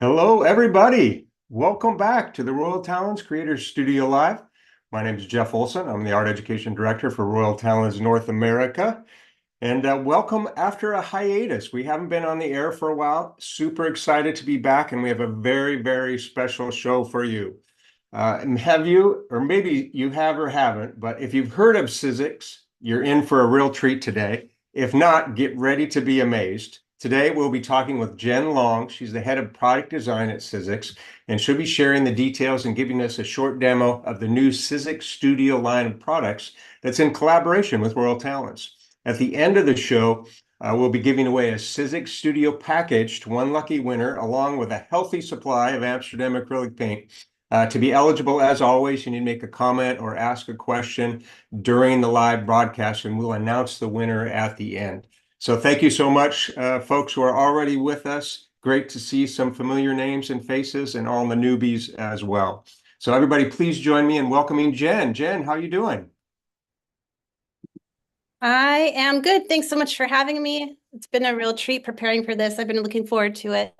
Hello, everybody. Welcome back to the Royal Talens Creators Studio Live. My name is Jeff Olson. I'm the Art Education Director for Royal Talens North America. And welcome after a hiatus. We haven't been on the air for a while. Super excited to be back, and we have a very, very special show for you. And have you, or maybe you have or haven't, but if you've heard of Sizzix, you're in for a real treat today. If not, get ready to be amazed. Today, we'll be talking with Jen Long. She's the head of product design at Sizzix, and she'll be sharing the details and giving us a short demo of the new Sizzix Studio line of products that's in collaboration with Royal Talens. At the end of the show, we'll be giving away a Sizzix Studio package to one lucky winner, along with a healthy supply of Amsterdam acrylic paint. To be eligible, as always, you need to make a comment or ask a question during the live broadcast, and we'll announce the winner at the end. So thank you so much, folks who are already with us. Great to see some familiar names and faces and all the newbies as well. So everybody, please join me in welcoming Jen. Jen, how are you doing? I am good. Thanks so much for having me. It's been a real treat preparing for this. I've been looking forward to it.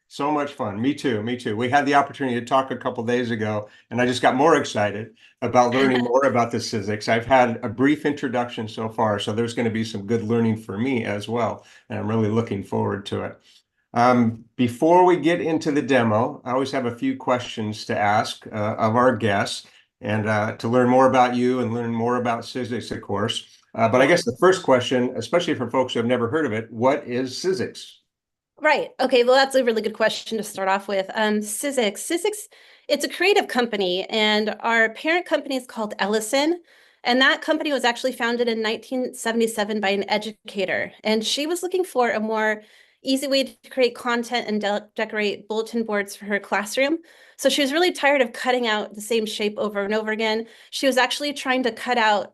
So much fun. Me too. Me too. We had the opportunity to talk a couple days ago, and I just got more excited about learning more about the Sizzix. I've had a brief introduction so far, so there's going to be some good learning for me as well, and I'm really looking forward to it. Before we get into the demo, I always have a few questions to ask of our guests, and to learn more about you and learn more about Sizzix, of course. But I guess the first question, especially for folks who have never heard of it, what is Sizzix? Right. Okay. Well, that's a really good question to start off with. Sizzix, it's a creative company, and our parent company is called Ellison. And that company was actually founded in 1977 by an educator. And she was looking for a more easy way to create content and decorate bulletin boards for her classroom. So she was really tired of cutting out the same shape over and over again. She was actually trying to cut out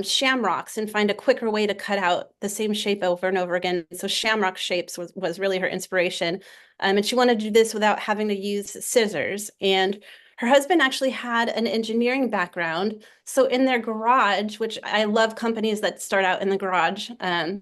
shamrocks and find a quicker way to cut out the same shape over and over again. So shamrock shapes was really her inspiration. And she wanted to do this without having to use scissors. And her husband actually had an engineering background. So in their garage, which I love companies that start out in the garage,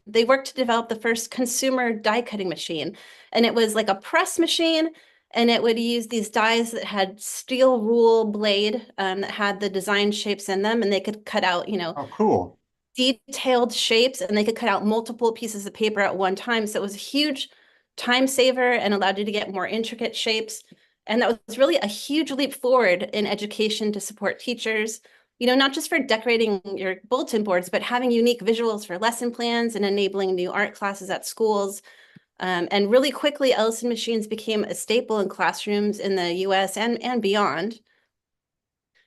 they worked to develop the first consumer die cutting machine. And it was like a press machine, and it would use these dies that had steel rule blade that had the design shapes in them, and they could cut out, Oh, cool. detailed shapes, and they could cut out multiple pieces of paper at one time. So it was a huge time saver and allowed you to get more intricate shapes. And that was really a huge leap forward in education to support teachers, not just for decorating your bulletin boards, but having unique visuals for lesson plans and enabling new art classes at schools. And really quickly, Ellison machines became a staple in classrooms in the US and beyond.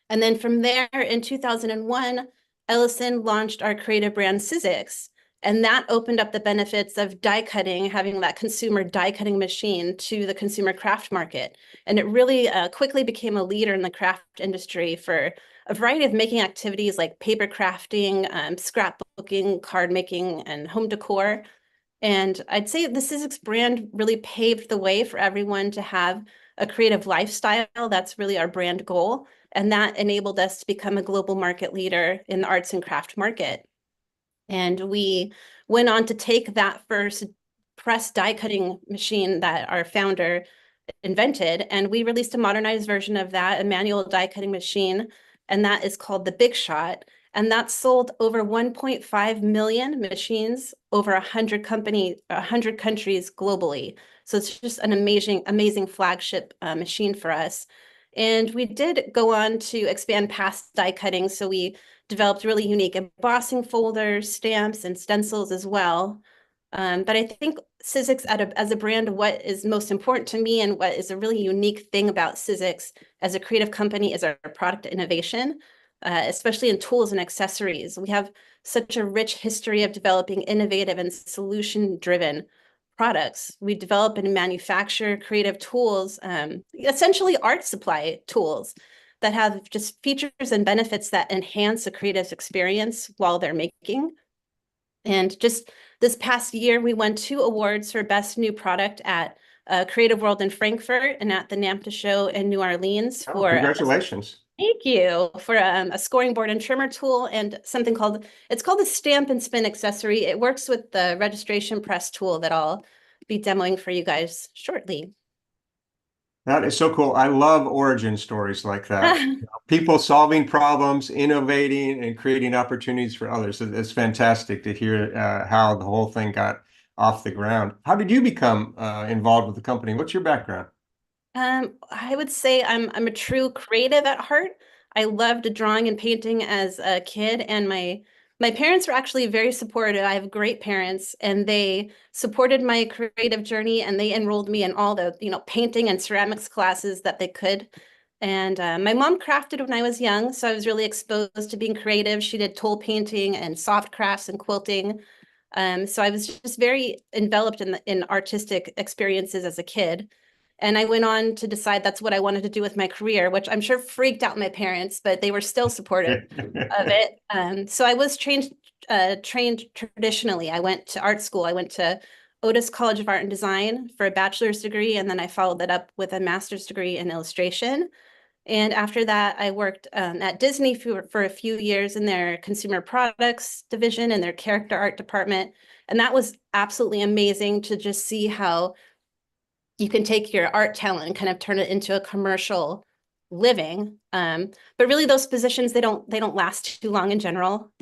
And then from there, in 2001, Ellison launched our creative brand Sizzix. And that opened up the benefits of die cutting, having that consumer die cutting machine to the consumer craft market. And it really quickly became a leader in the craft industry for a variety of making activities like paper crafting, scrapbooking, card making, and home decor. And I'd say the Sizzix brand really paved the way for everyone to have a creative lifestyle. That's really our brand goal. And that enabled us to become a global market leader in the arts and craft market. And we went on to take that first press die cutting machine that our founder invented, and we released a modernized version of that, a manual die cutting machine, and that is called the Big Shot. And that sold over 1.5 million machines over 100 countries globally. So it's just an amazing flagship machine for us. And we did go on to expand past die cutting. So we developed really unique embossing folders, stamps, and stencils as well. But I think Sizzix as a brand, what is most important to me and what is a really unique thing about Sizzix as a creative company is our product innovation, especially in tools and accessories. We have such a rich history of developing innovative and solution-driven products. We develop and manufacture creative tools, essentially art supply tools that have just features and benefits that enhance a creative's experience while they're making. And just this past year, we won 2 awards for Best New Product at Creative World in Frankfurt and at the NAMTA show in New Orleans Oh, for congratulations. thank you for a scoring board and trimmer tool and something called the stamp and spin accessory. It works with the registration press tool that I'll be demoing for you guys shortly. That is so cool. I love origin stories like that. People solving problems, innovating, and creating opportunities for others. It's fantastic to hear how the whole thing got off the ground. How did you become involved with the company? What's your background? I would say I'm a true creative at heart. I loved drawing and painting as a kid, and my parents were actually very supportive. I have great parents, and they supported my creative journey, and they enrolled me in all the, painting and ceramics classes that they could. And my mom crafted when I was young, so I was really exposed to being creative. She did tool painting and soft crafts and quilting. So I was just very enveloped in artistic experiences as a kid. And I went on to decide that's what I wanted to do with my career, which I'm sure freaked out my parents, but they were still supportive of it. So I was trained traditionally. I went to art school. I went to Otis College of Art and Design for a bachelor's degree, and then I followed that up with a master's degree in illustration. And after that, I worked at Disney for a few years in their consumer products division and their character art department. And that was absolutely amazing to just see how you can take your art talent and kind of turn it into a commercial living. But really those positions, they don't last too long in general.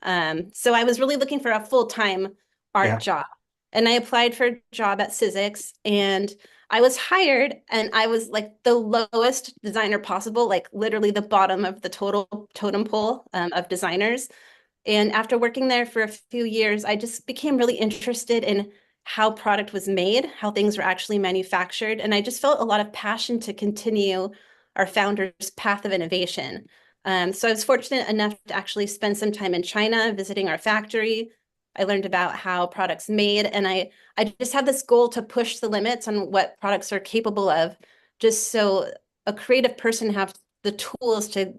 So I was really looking for a full-time art Yeah. job. And I applied for a job at Sizzix, and I was hired, and I was like the lowest designer possible, like literally the bottom of the total totem pole of designers. And after working there for a few years, I just became really interested in how product was made, how things were actually manufactured. And I just felt a lot of passion to continue our founder's path of innovation. So I was fortunate enough to actually spend some time in China visiting our factory. I learned about how products made, and I just had this goal to push the limits on what products are capable of, just so a creative person have the tools to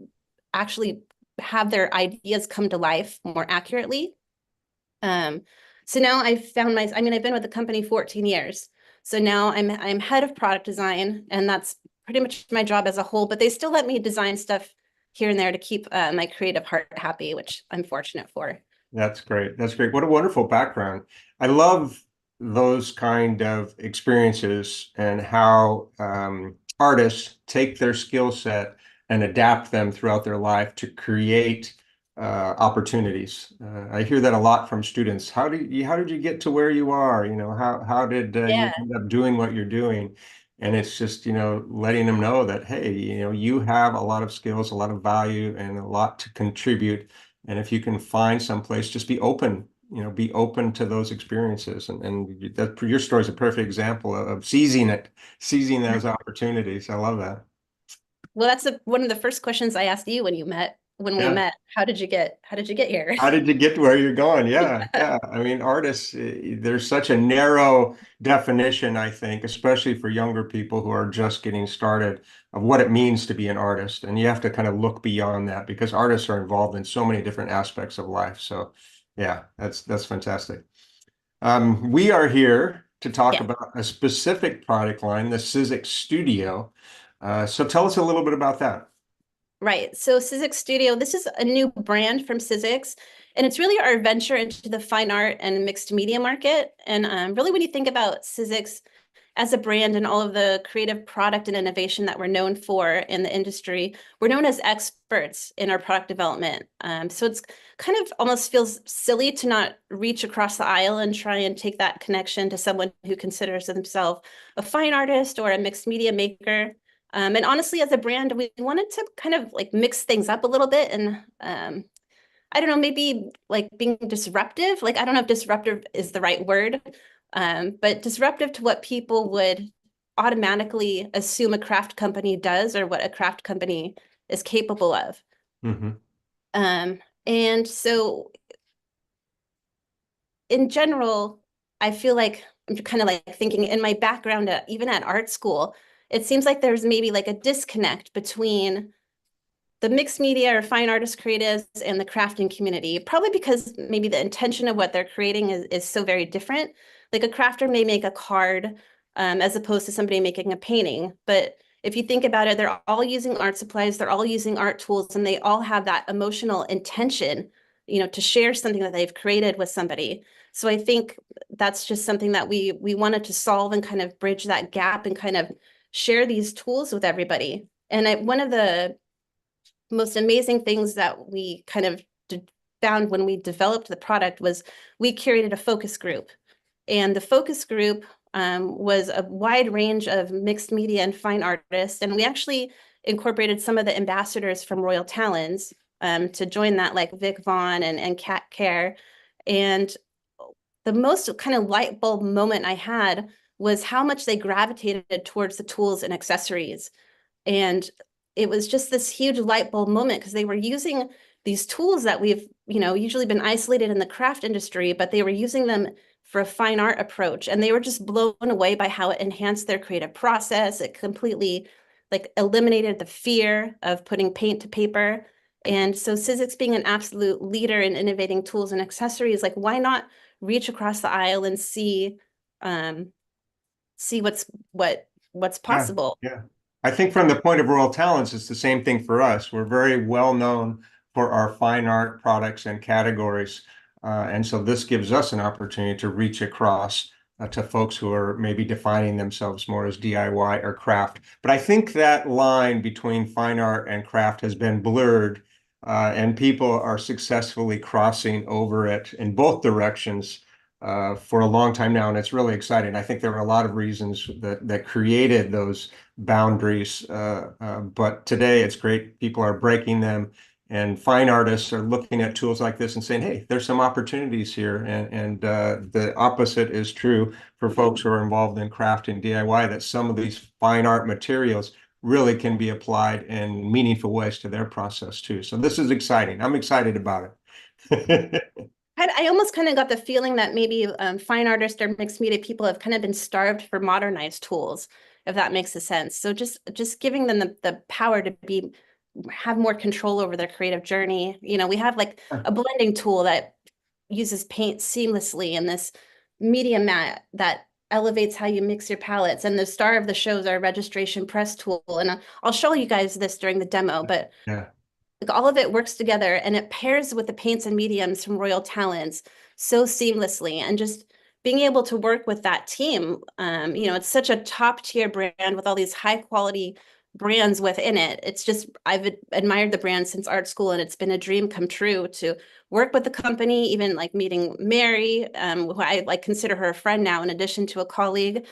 actually have their ideas come to life more accurately. Um, so now I've been with the company 14 years. So now I'm head of product design, and that's pretty much my job as a whole, but they still let me design stuff here and there to keep my creative heart happy, which I'm fortunate for. That's great. That's great. What a wonderful background. I love those kind of experiences and how artists take their skill set and adapt them throughout their life to create opportunities. I hear that a lot from students. How did you get to where you are? How did you Yeah. end up doing what you're doing? And it's just, letting them know that, hey, you have a lot of skills, a lot of value, and a lot to contribute. And if you can find some place, just be open to those experiences. And that your story is a perfect example of seizing those opportunities. I love that. Well, that's one of the first questions I asked you when we Yeah. met. How did you get here? How did you get to where you're going? Yeah, yeah. I mean, artists, there's such a narrow definition, I think, especially for younger people who are just getting started, of what it means to be an artist. And you have to kind of look beyond that because artists are involved in so many different aspects of life. So, yeah, that's fantastic. We are here to talk Yeah. about a specific product line, the Sizzix Studio. So tell us a little bit about that. Right. So Sizzix Studio, this is a new brand from Sizzix, and it's really our venture into the fine art and mixed media market. And really, when you think about Sizzix as a brand and all of the creative product and innovation that we're known for in the industry, we're known as experts in our product development. So it's kind of almost feels silly to not reach across the aisle and try and take that connection to someone who considers themselves a fine artist or a mixed media maker. And honestly, as a brand, we wanted to kind of like mix things up a little bit and I don't know, maybe like being disruptive. Like, I don't know if disruptive is the right word, but disruptive to what people would automatically assume a craft company does or what a craft company is capable of. Hmm. And so in general, I feel like I'm kind of like thinking in my background, even at art school, it seems like there's maybe like a disconnect between the mixed media or fine artist creatives and the crafting community, probably because maybe the intention of what they're creating is so very different. Like a crafter may make a card as opposed to somebody making a painting. But if you think about it, they're all using art supplies, they're all using art tools, and they all have that emotional intention, to share something that they've created with somebody. So I think that's just something that we wanted to solve and kind of bridge that gap and kind of share these tools with everybody. And one of the most amazing things that we kind of found when we developed the product was we curated a focus group. And the focus group was a wide range of mixed media and fine artists. And we actually incorporated some of the ambassadors from Royal Talens to join that, like Vic Vaughn and Kat Kerr. And the most kind of light bulb moment I had was how much they gravitated towards the tools and accessories. And it was just this huge light bulb moment because they were using these tools that we've, usually been isolated in the craft industry, but they were using them for a fine art approach. And they were just blown away by how it enhanced their creative process. It completely like eliminated the fear of putting paint to paper. And so Sizzix being an absolute leader in innovating tools and accessories, like why not reach across the aisle and see what's possible. Yeah. I think from the point of Royal Talents, it's the same thing for us. We're very well known for our fine art products and categories. And so this gives us an opportunity to reach across to folks who are maybe defining themselves more as DIY or craft. But I think that line between fine art and craft has been blurred, and people are successfully crossing over it in both directions for a long time now, and it's really exciting. I think there are a lot of reasons that created those boundaries, but today it's great. People are breaking them, and fine artists are looking at tools like this and saying, "Hey, there's some opportunities here." And the opposite is true for folks who are involved in craft and DIY. That some of these fine art materials really can be applied in meaningful ways to their process too. So this is exciting. I'm excited about it. I almost kind of got the feeling that maybe fine artists or mixed media people have kind of been starved for modernized tools, if that makes a sense. So just giving them the power to have more control over their creative journey. We have like a blending tool that uses paint seamlessly, and this media mat that elevates how you mix your palettes. And the star of the show is our registration press tool. And I'll show you guys this during the demo, but Yeah. like all of it works together and it pairs with the paints and mediums from Royal Talens so seamlessly. And just being able to work with that team, it's such a top tier brand with all these high quality brands within it. It's just, I've admired the brand since art school, and it's been a dream come true to work with the company, even like meeting Mary, who I like consider her a friend now, in addition to a colleague.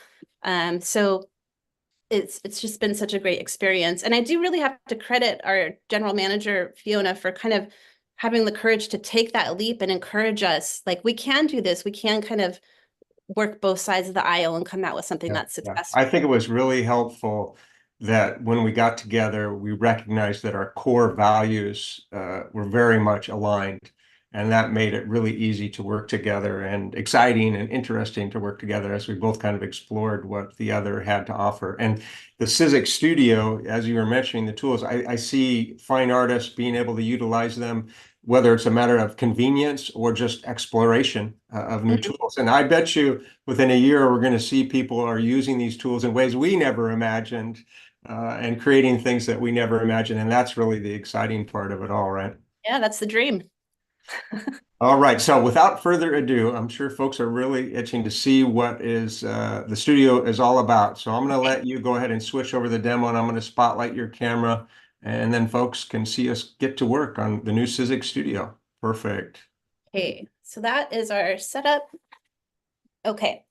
So it's just been such a great experience. And I do really have to credit our general manager, Fiona, for kind of having the courage to take that leap and encourage us. Like, we can do this. We can kind of work both sides of the aisle and come out with something that's successful. I think it was really helpful that when we got together, we recognized that our core values were very much aligned. And that made it really easy to work together and exciting and interesting to work together as we both kind of explored what the other had to offer. And the Sizzix Studio, as you were mentioning, the tools, I see fine artists being able to utilize them, whether it's a matter of convenience or just exploration of new tools. And I bet you within a year, we're going to see people are using these tools in ways we never imagined, and creating things that we never imagined. And that's really the exciting part of it all, right? Yeah, that's the dream. All right. So without further ado, I'm sure folks are really itching to see what is the studio is all about. So I'm going to let you go ahead and switch over the demo, and I'm going to spotlight your camera, and then folks can see us get to work on the new Sizzix Studio. Perfect. Okay, so that is our setup. Okay,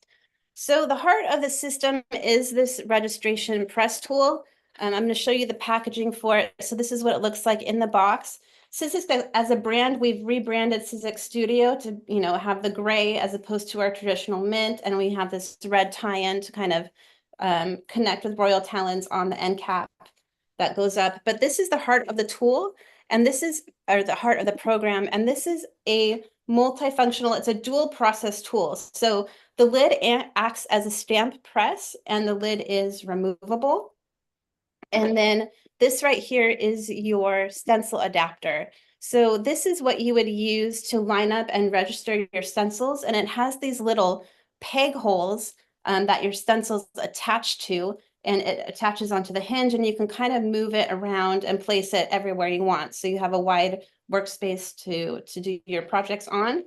so the heart of the system is this registration press tool. I'm going to show you the packaging for it. So this is what it looks like in the box. Sizzix, as a brand, we've rebranded Sizzix Studio to, have the gray as opposed to our traditional mint, and we have this red tie-in to kind of connect with Royal Talens on the end cap that goes up. But this is the heart of the tool, and or the heart of the program, and this is a multifunctional, it's a dual process tool. So the lid acts as a stamp press, and the lid is removable. And then this right here is your stencil adapter. So this is what you would use to line up and register your stencils. And it has these little peg holes that your stencils attach to, and it attaches onto the hinge, and you can kind of move it around and place it everywhere you want. So you have a wide workspace to do your projects on.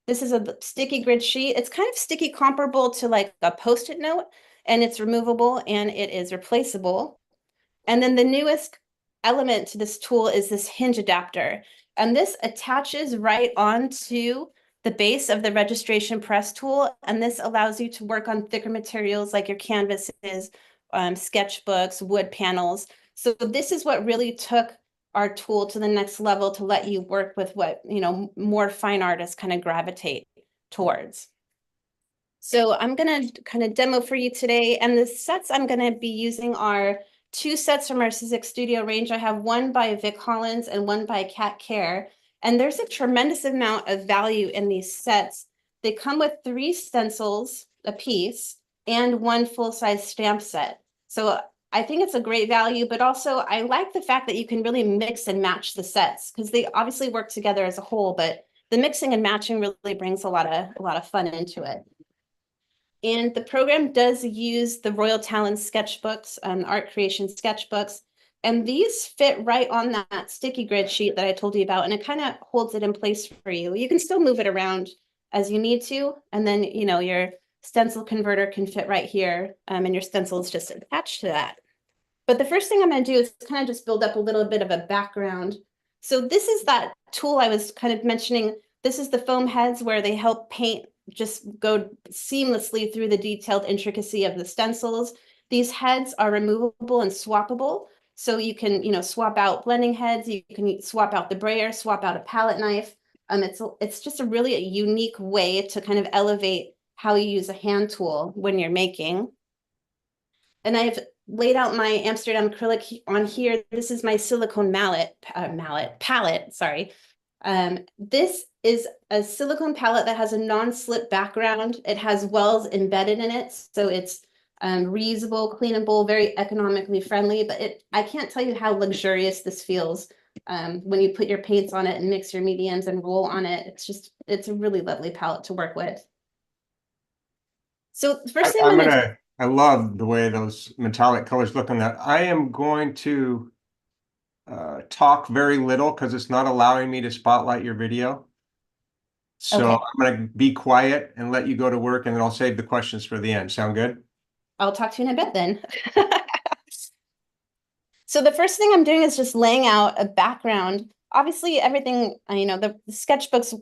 This is a sticky grid sheet. It's kind of sticky comparable to like a Post-it note. and it's removable and it is replaceable. And then the newest element to this tool is this hinge adapter. And this attaches right onto the base of the registration press tool. And this allows you to work on thicker materials like your canvases, sketchbooks, wood panels. So this is what really took our tool to the next level to let you work with what, more fine artists kind of gravitate towards. So I'm going to kind of demo for you today. And the sets I'm going to be using are 2 sets from our Sizzix Studio range. I have one by Vic Hollins and one by Cat Care. And there's a tremendous amount of value in these sets. They come with 3 stencils a piece and 1 full-size stamp set. So I think it's a great value, but also I like the fact that you can really mix and match the sets because they obviously work together as a whole, but the mixing and matching really brings a lot of fun into it. And the program does use the Royal Talens sketchbooks, art creation sketchbooks. And these fit right on that sticky grid sheet that I told you about, and it kind of holds it in place for you. You can still move it around as you need to. And then, your stencil converter can fit right here, and your stencil is just attached to that. But the first thing I'm going to do is kind of just build up a little bit of a background. So this is that tool I was kind of mentioning. This is the foam heads where they help paint just go seamlessly through the detailed intricacy of the stencils. These heads are removable and swappable. So you can, swap out blending heads, you can swap out the brayer, swap out a palette knife. It's just a really unique way to kind of elevate how you use a hand tool when you're making. And I've laid out my Amsterdam acrylic on here. This is my silicone palette, sorry. This is a silicone palette that has a non-slip background. It has wells embedded in it, so it's reusable, cleanable, very economically friendly, but I can't tell you how luxurious this feels when you put your paints on it and mix your mediums and roll on it. It's a really lovely palette to work with. So the first thing I love the way those metallic colors look on that. I am going to talk very little because it's not allowing me to spotlight your video. So Okay. I'm going to be quiet and let you go to work, and then I'll save the questions for the end. Sound good? I'll talk to you in a bit then. So the first thing I'm doing is just laying out a background. Obviously, everything, the sketchbooks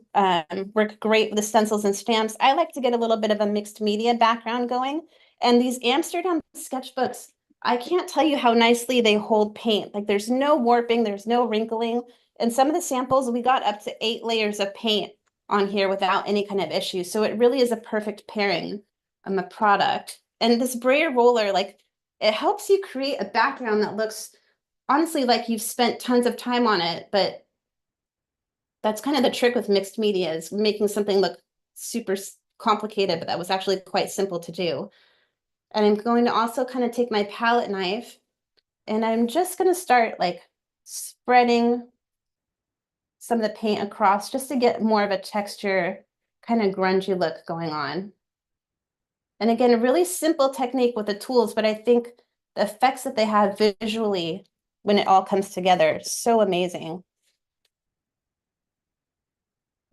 work great with the stencils and stamps. I like to get a little bit of a mixed media background going. And these Amsterdam sketchbooks, I can't tell you how nicely they hold paint. Like there's no warping, there's no wrinkling. And some of the samples, we got up to 8 layers of paint on here without any kind of issue. So it really is a perfect pairing of a product. And this brayer roller, it helps you create a background that looks honestly like you've spent tons of time on it, but that's kind of the trick with mixed media is making something look super complicated, but that was actually quite simple to do. And I'm going to also kind of take my palette knife and I'm just going to start spreading some of the paint across just to get more of a texture, kind of grungy look going on. And again, a really simple technique with the tools, but I think the effects that they have visually when it all comes together, so amazing.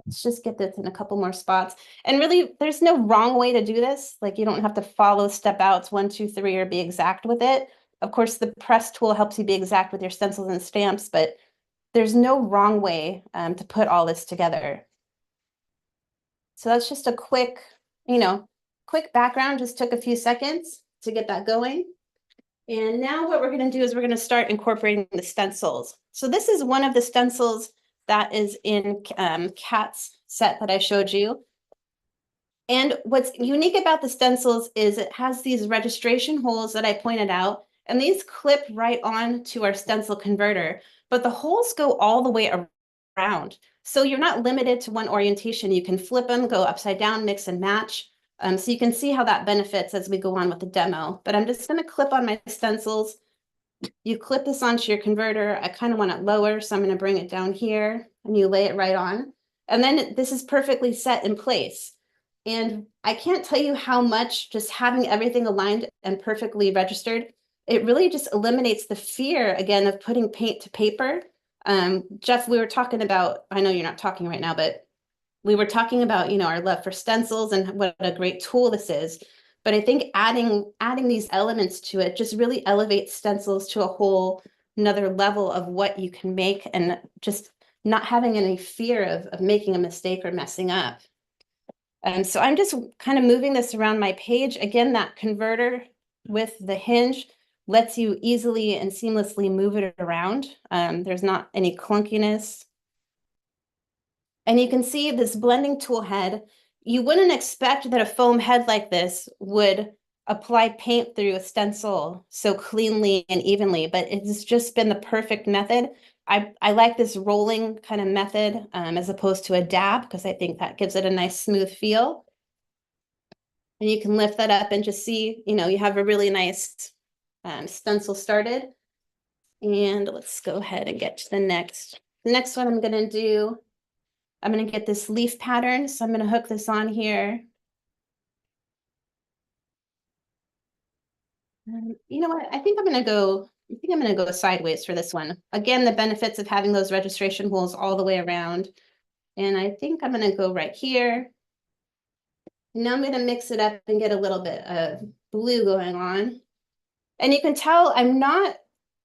Let's just get this in a couple more spots. And really, there's no wrong way to do this. You don't have to follow step outs 1, 2, 3, or be exact with it. Of course, the press tool helps you be exact with your stencils and stamps, but there's no wrong way to put all this together. So that's just a quick background, just took a few seconds to get that going. And now what we're going to do is we're going to start incorporating the stencils. So this is one of the stencils that is in Kat's set that I showed you. And what's unique about the stencils is it has these registration holes that I pointed out, and these clip right on to our stencil converter, but the holes go all the way around. So you're not limited to one orientation. You can flip them, go upside down, mix and match. So you can see how that benefits as we go on with the demo. But I'm just going to clip on my stencils. You clip this onto your converter. I kind of want it lower, so I'm going to bring it down here, and you lay it right on. And then this is perfectly set in place. And I can't tell you how much just having everything aligned and perfectly registered, it really just eliminates the fear, again, of putting paint to paper. Jeff, we were talking about, I know you're not talking right now, but we were talking about, our love for stencils and what a great tool this is. But I think adding these elements to it just really elevates stencils to a whole another level of what you can make, and just not having any fear of making a mistake or messing up. So I'm just kind of moving this around my page. Again, that converter with the hinge lets you easily and seamlessly move it around. There's not any clunkiness. And you can see this blending tool head. You wouldn't expect that a foam head like this would apply paint through a stencil so cleanly and evenly, but it's just been the perfect method. I like this rolling kind of method as opposed to a dab, because I think that gives it a nice smooth feel. And you can lift that up and just see, you have a really nice stencil started. And let's go ahead and get to the next. The next one I'm going to get this leaf pattern. So I'm going to hook this on here. You know what? I think I'm going to go sideways for this one. Again, the benefits of having those registration holes all the way around. And I think I'm going to go right here. And now I'm going to mix it up and get a little bit of blue going on. And you can tell I'm not,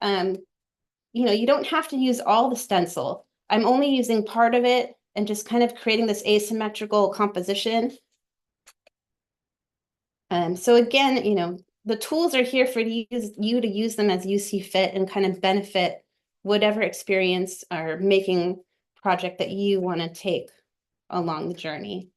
you don't have to use all the stencil. I'm only using part of it and just kind of creating this asymmetrical composition. So again, the tools are here for you to use them as you see fit and kind of benefit whatever experience or making project that you want to take along the journey.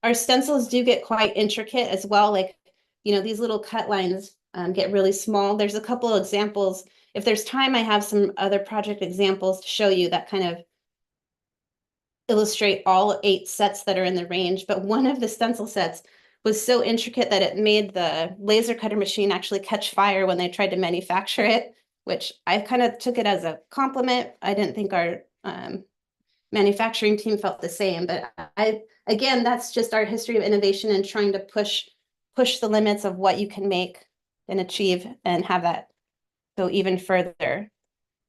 Our stencils do get quite intricate as well. Like, these little cut lines get really small. There's a couple of examples. If there's time, I have some other project examples to show you that kind of illustrate all 8 sets that are in the range. But one of the stencil sets was so intricate that it made the laser cutter machine actually catch fire when they tried to manufacture it, which I kind of took it as a compliment. I didn't think our manufacturing team felt the same, but again, that's just our history of innovation and trying to push the limits of what you can make and achieve and have that go even further.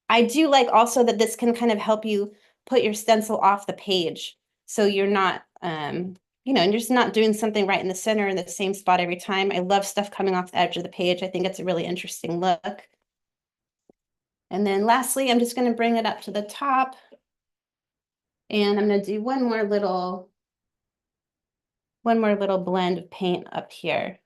I do like also that this can kind of help you put your stencil off the page. So you're not, and you're just not doing something right in the center in the same spot every time. I love stuff coming off the edge of the page. I think it's a really interesting look. And then lastly, I'm just going to bring it up to the top. And I'm going to do one more little blend of paint up here.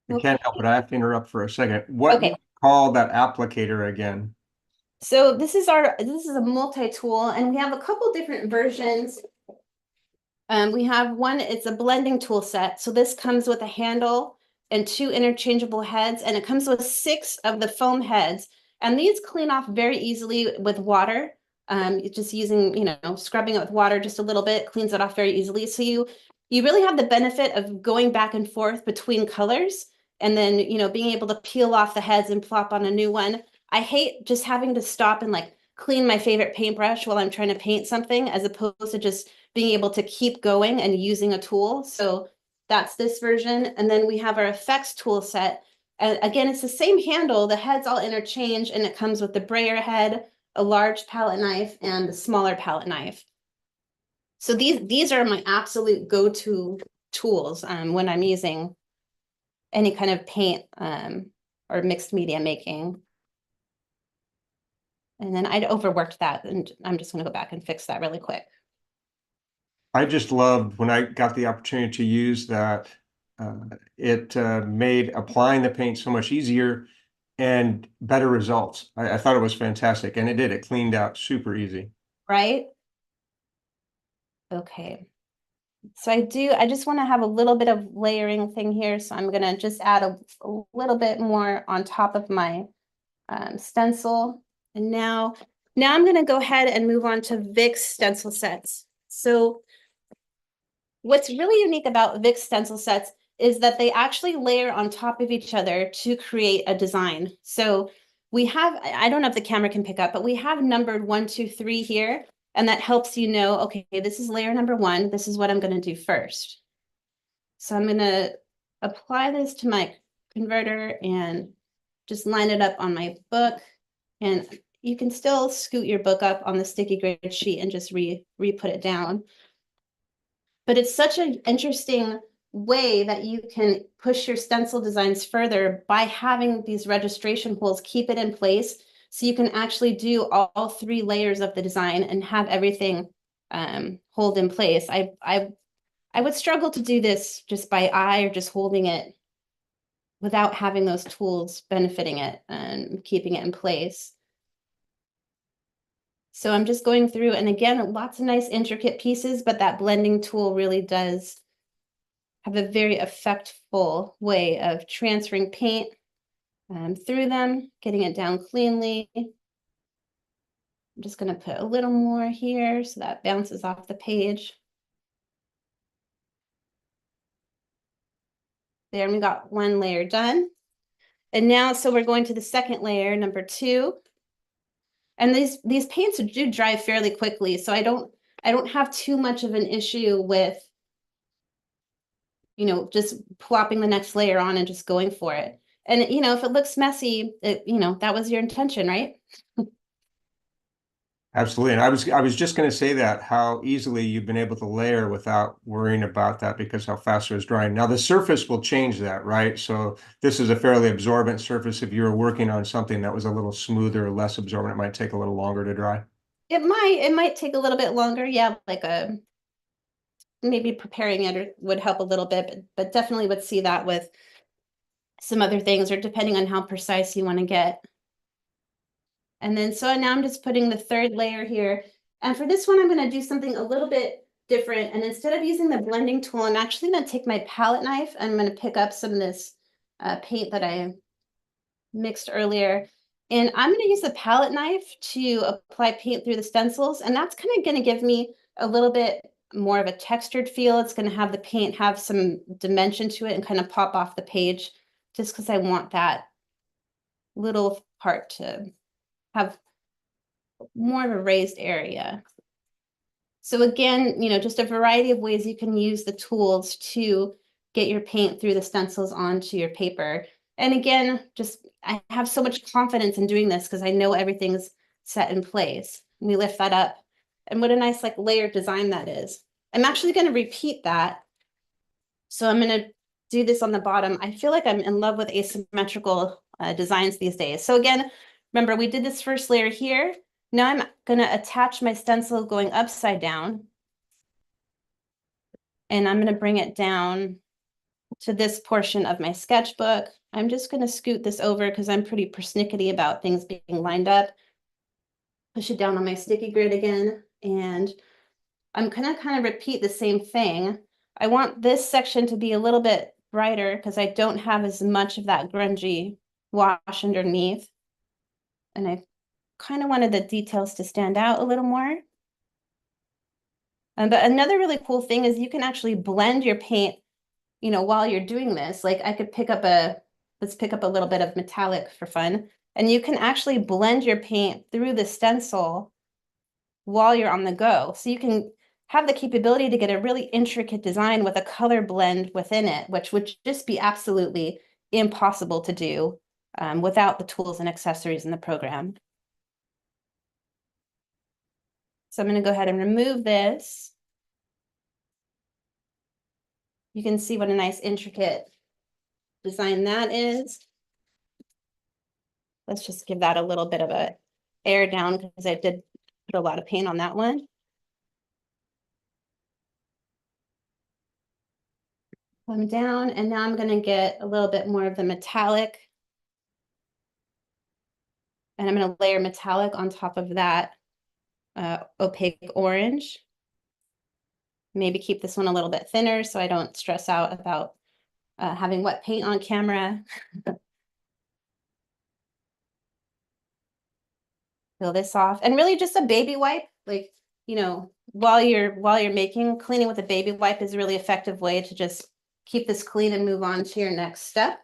I can't help it. I have to interrupt for a second. What do you call that applicator again? So this is a multi-tool, and we have a couple different versions. We have one, it's a blending tool set. So this comes with a handle and 2 interchangeable heads, and it comes with 6 of the foam heads. And these clean off very easily with water. Just using, scrubbing it with water just a little bit cleans it off very easily. So you really have the benefit of going back and forth between colors, and then, being able to peel off the heads and plop on a new one. I hate just having to stop and like clean my favorite paintbrush while I'm trying to paint something, as opposed to just being able to keep going and using a tool. So that's this version. And then we have our effects tool set. And again, it's the same handle, the heads all interchange, and it comes with the brayer head, a large palette knife, and a smaller palette knife. So these are my absolute go-to tools when I'm using any kind of paint or mixed media making. And then I'd overworked that, and I'm just going to go back and fix that really quick. I just loved when I got the opportunity to use that. It made applying the paint so much easier and better results. I thought it was fantastic, and it did. It cleaned out super easy. Right? Okay. So I just want to have a little bit of layering thing here. So I'm going to just add a little bit more on top of my stencil. And now I'm going to go ahead and move on to Vic's stencil sets. So what's really unique about Vic's stencil sets is that they actually layer on top of each other to create a design. So we have, I don't know if the camera can pick up, but we have numbered 1, 2, 3 here. And that helps you know, okay, this is layer number 1. This is what I'm going to do first. So I'm going to apply this to my converter and just line it up on my book. And you can still scoot your book up on the sticky grid sheet and just re-put it down. But it's such an interesting way that you can push your stencil designs further by having these registration holes, keep it in place, so you can actually do all 3 layers of the design and have everything hold in place. I would struggle to do this just by eye or just holding it without having those tools benefiting it and keeping it in place. So I'm just going through, and again, lots of nice intricate pieces, but that blending tool really does have a very effectful way of transferring paint through them, getting it down cleanly. I'm just going to put a little more here so that bounces off the page. There, we got 1 layer done. And now, so we're going to the second layer, number 2. And these paints do dry fairly quickly, so I don't have too much of an issue with, you know, just plopping the next layer on and just going for it. And, you know, if it looks messy, you know, that was your intention, right? Absolutely. And I was just going to say that, how easily you've been able to layer without worrying about that because how fast it was drying. Now the surface will change that, right? So this is a fairly absorbent surface. If you were working on something that was a little smoother or less absorbent, it might take a little longer to dry. It might take a little bit longer. Yeah, like maybe preparing it would help a little bit, but definitely would see that with some other things, or depending on how precise you want to get. And then, so now I'm just putting the 3rd layer here. And for this one, I'm going to do something a little bit different. And instead of using the blending tool, I'm actually going to take my palette knife and I'm going to pick up some of this paint that I mixed earlier. And I'm going to use the palette knife to apply paint through the stencils. And that's kind of going to give me a little bit more of a textured feel. It's going to have the paint have some dimension to it and kind of pop off the page, just because I want that little part to have more of a raised area. So again, you know, just a variety of ways you can use the tools to get your paint through the stencils onto your paper. And again, just I have so much confidence in doing this because I know everything's set in place. We lift that up. And what a nice like layered design that is. I'm actually going to repeat that. So I'm going to do this on the bottom. I feel like I'm in love with asymmetrical designs these days. So again, remember we did this first layer here. Now I'm going to attach my stencil going upside down. And I'm going to bring it down to this portion of my sketchbook. I'm just going to scoot this over because I'm pretty persnickety about things being lined up. Push it down on my sticky grid again. And I'm going to kind of repeat the same thing. I want this section to be a little bit brighter because I don't have as much of that grungy wash underneath. And I kind of wanted the details to stand out a little more. But another really cool thing is you can actually blend your paint, you know, while you're doing this. Like I could pick up let's pick up a little bit of metallic for fun. And you can actually blend your paint through the stencil while you're on the go. So you can have the capability to get a really intricate design with a color blend within it, which would just be absolutely impossible to do without the tools and accessories in the program. So I'm going to go ahead and remove this. You can see what a nice intricate design that is. Let's just give that a little bit of a air down because I did put a lot of paint on that one. Come down, and now I'm going to get a little bit more of the metallic. And I'm going to layer metallic on top of that opaque orange. Maybe keep this one a little bit thinner so I don't stress out about having wet paint on camera. Peel this off, and really just a baby wipe, like, you know, while you're making, cleaning with a baby wipe is a really effective way to just keep this clean and move on to your next step.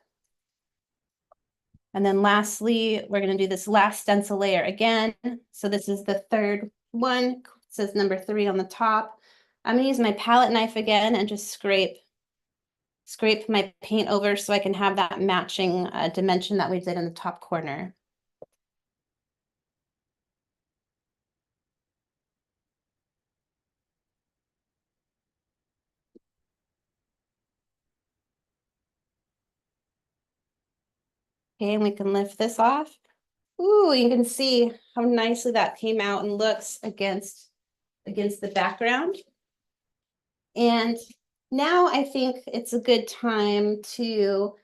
And then lastly, we're going to do this last stencil layer again. So this is the 3rd one. says number 3 on the top. I'm gonna use my palette knife again and just scrape my paint over so I can have that matching dimension that we did in the top corner. Okay, and we can lift this off. Ooh, you can see how nicely that came out and looks against the background. And now I think it's a good time to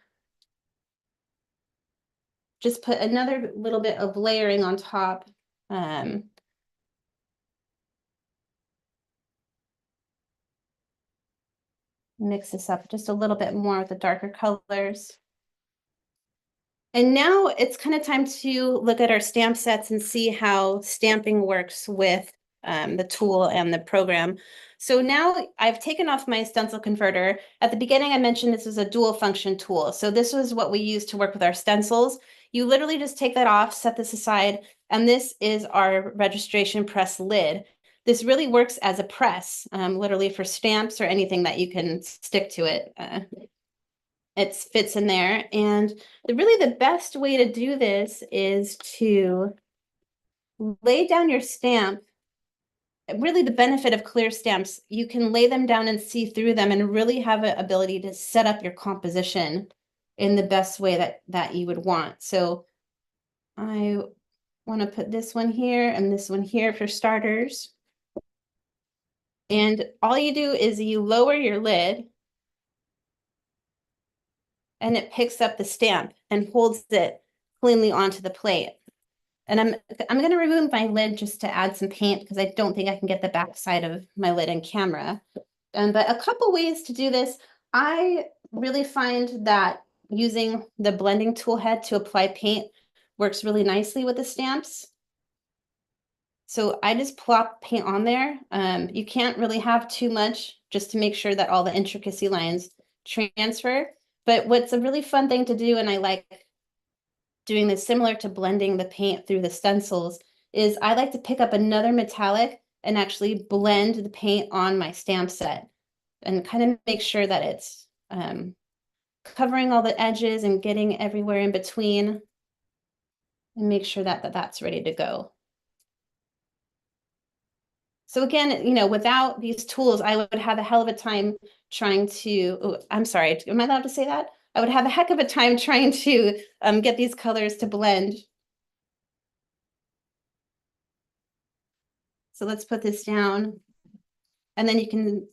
just put another little bit of layering on top. Mix this up just a little bit more with the darker colors. And now it's kind of time to look at our stamp sets and see how stamping works with the tool and the program. So now I've taken off my stencil converter. At the beginning, I mentioned this was a dual function tool. So this was what we use to work with our stencils. You literally just take that off, set this aside, and this is our registration press lid. This really works as a press, literally for stamps or anything that you can stick to it. It fits in there. And really the best way to do this is to lay down your stamp. Really the benefit of clear stamps, you can lay them down and see through them and really have an ability to set up your composition in the best way that you would want. So I want to put this one here and this one here for starters. And all you do is you lower your lid and it picks up the stamp and holds it cleanly onto the plate. And I'm going to remove my lid just to add some paint because I don't think I can get the back side of my lid in camera. But a couple ways to do this. I really find that using the blending tool head to apply paint works really nicely with the stamps. So I just plop paint on there. You can't really have too much just to make sure that all the intricacy lines transfer. But what's a really fun thing to do, and I like doing this similar to blending the paint through the stencils, is I like to pick up another metallic and actually blend the paint on my stamp set and kind of make sure that it's covering all the edges and getting everywhere in between and make sure that that's ready to go. So again, you know, without these tools, I would have a hell of a time trying to, oh, I'm sorry, am I allowed to say that? I would have a heck of a time trying to get these colors to blend. So let's put this down. And then you can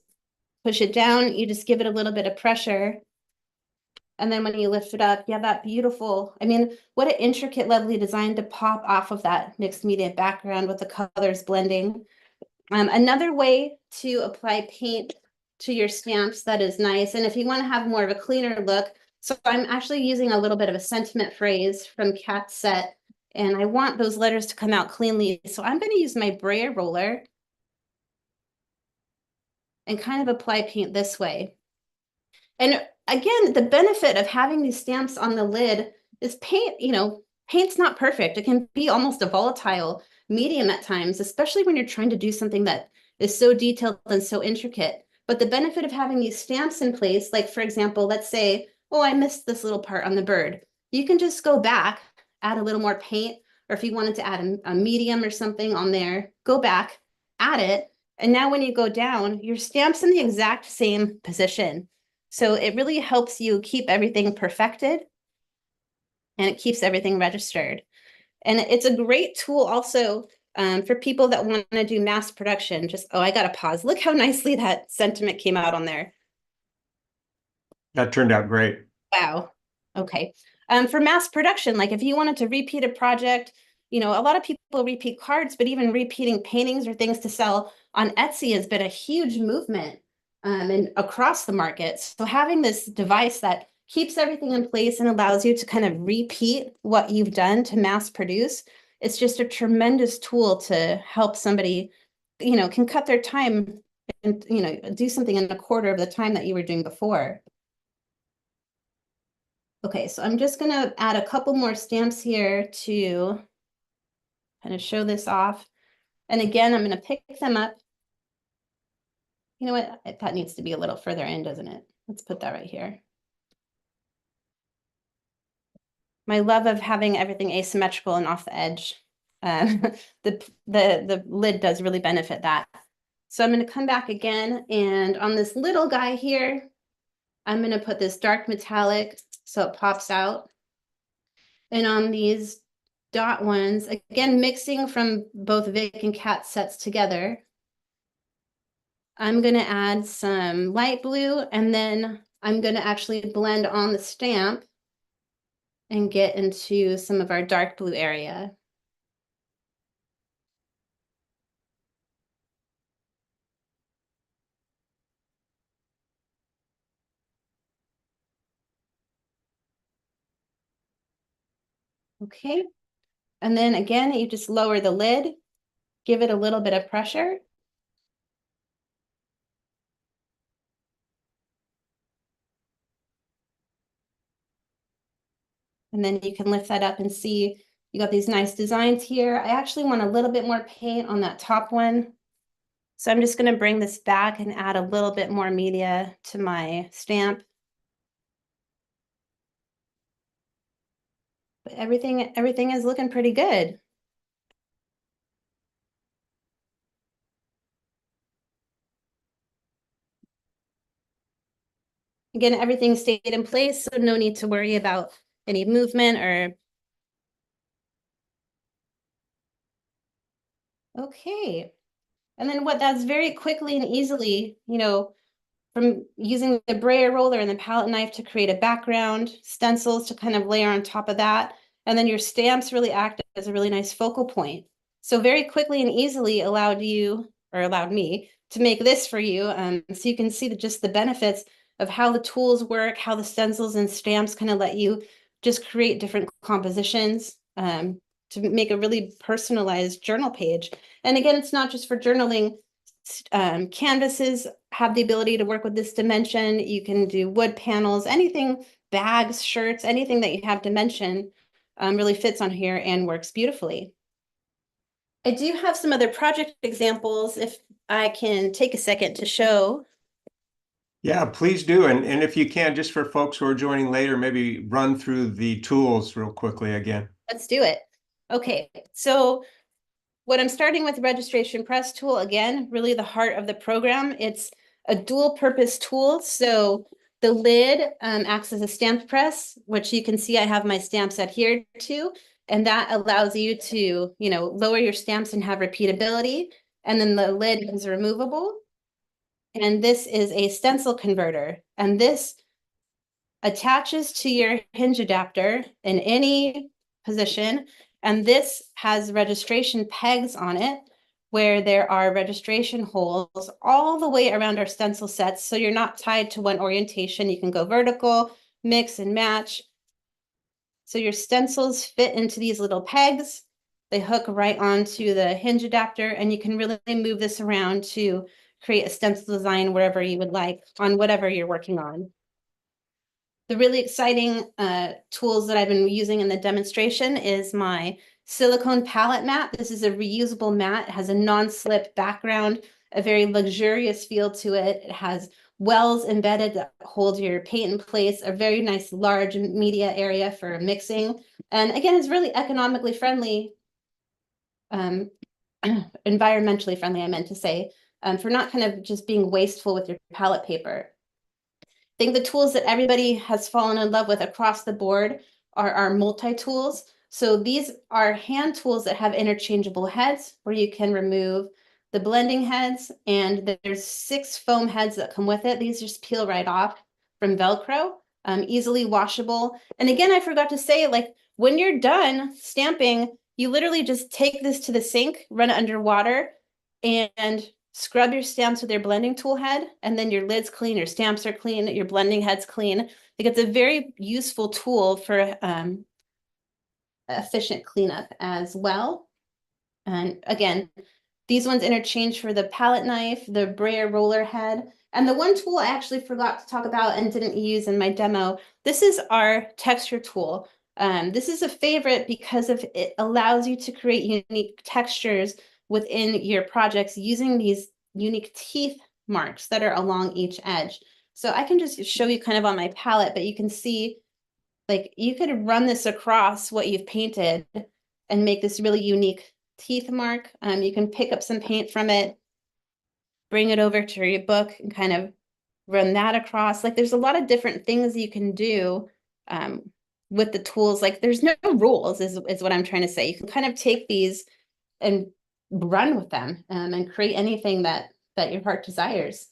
push it down. You just give it a little bit of pressure. And then when you lift it up, you have that beautiful, I mean, what an intricate, lovely design to pop off of that mixed media background with the colors blending. Another way to apply paint to your stamps that is nice, and if you want to have more of a cleaner look, so I'm actually using a little bit of a sentiment phrase from Kat's set, and I want those letters to come out cleanly. So I'm going to use my brayer roller and kind of apply paint this way. And again, the benefit of having these stamps on the lid is paint, you know, paint's not perfect. It can be almost a volatile medium at times, especially when you're trying to do something that is so detailed and so intricate. But the benefit of having these stamps in place, like for example, let's say, oh, I missed this little part on the bird. You can just go back, add a little more paint, or if you wanted to add a medium or something on there, go back, add it. And now when you go down, your stamp's in the exact same position. So it really helps you keep everything perfected and it keeps everything registered. And it's a great tool also for people that want to do mass production. Just, oh, I got to pause. Look how nicely that sentiment came out on there. That turned out great. Wow. Okay. For mass production, like if you wanted to repeat a project, you know, a lot of people repeat cards, but even repeating paintings or things to sell on Etsy has been a huge movement and across the market. So having this device that keeps everything in place and allows you to kind of repeat what you've done to mass produce, it's just a tremendous tool to help somebody, you know, can cut their time and, you know, do something in a quarter of the time that you were doing before. Okay, so I'm just gonna add a couple more stamps here to kind of show this off. And again, I'm gonna pick them up. You know what? That needs to be a little further in, doesn't it? Let's put that right here. My love of having everything asymmetrical and off the edge. The lid does really benefit that. So I'm going to come back again, and on this little guy here, I'm going to put this dark metallic so it pops out. And on these dot ones, again, mixing from both Vic and Cat sets together, I'm going to add some light blue, and then I'm going to actually blend on the stamp and get into some of our dark blue area. Okay, and then again, you just lower the lid, give it a little bit of pressure. And then you can lift that up and see you got these nice designs here. I actually want a little bit more paint on that top one. So I'm just going to bring this back and add a little bit more media to my stamp. But everything is looking pretty good. Again, everything stayed in place, so no need to worry about any movement or. Okay. And then what that's very quickly and easily, from using the brayer roller and the palette knife to create a background, stencils to kind of layer on top of that, and then your stamps really act as a really nice focal point. So very quickly and easily allowed me to make this for you. So you can see just the benefits of how the tools work, how the stencils and stamps kind of let you just create different compositions to make a really personalized journal page. And again, it's not just for journaling. Canvases have the ability to work with this dimension. You can do wood panels, anything, bags, shirts, anything that you have dimension really fits on here and works beautifully. I do have some other project examples if I can take a second to show. Yeah, please do. And if you can, just for folks who are joining later, maybe run through the tools real quickly again. Let's do it. Okay, so what I'm starting with registration press tool, again, really the heart of the program. It's a dual purpose tool. So the lid acts as a stamp press, which you can see I have my stamps adhered to. And that allows you to, lower your stamps and have repeatability. And then the lid is removable. And this is a stencil converter. And this attaches to your hinge adapter in any position. And this has registration pegs on it where there are registration holes all the way around our stencil sets. So you're not tied to one orientation. You can go vertical, mix and match. So your stencils fit into these little pegs. They hook right onto the hinge adapter, and you can really move this around to create a stencil design wherever you would like on whatever you're working on. The really exciting tools that I've been using in the demonstration is my silicone palette mat. This is a reusable mat. It has a non-slip background, a very luxurious feel to it. It has wells embedded that hold your paint in place, a very nice large media area for mixing. And again, it's really economically friendly, environmentally friendly, I meant to say, for not kind of just being wasteful with your palette paper. I think the tools that everybody has fallen in love with across the board are our multi-tools. So these are hand tools that have interchangeable heads where you can remove the blending heads, and there's 6 foam heads that come with it. These just peel right off from Velcro, easily washable. And again, I forgot to say, like, when you're done stamping, you literally just take this to the sink, run it under water, and scrub your stamps with your blending tool head, and then your lid's clean, your stamps are clean, your blending head's clean. Like, it's a very useful tool for efficient cleanup as well. And again, these ones interchange for the palette knife, the brayer roller head, and the one tool I actually forgot to talk about and didn't use in my demo. This is our texture tool. This is a favorite because it allows you to create unique textures within your projects using these unique teeth marks that are along each edge. So I can just show you kind of on my palette, but you can see like you could run this across what you've painted and make this really unique teeth mark. You can pick up some paint from it, bring it over to your book and kind of run that across. Like there's a lot of different things you can do with the tools. Like there's no rules is what I'm trying to say. You can kind of take these and run with them and create anything that your heart desires.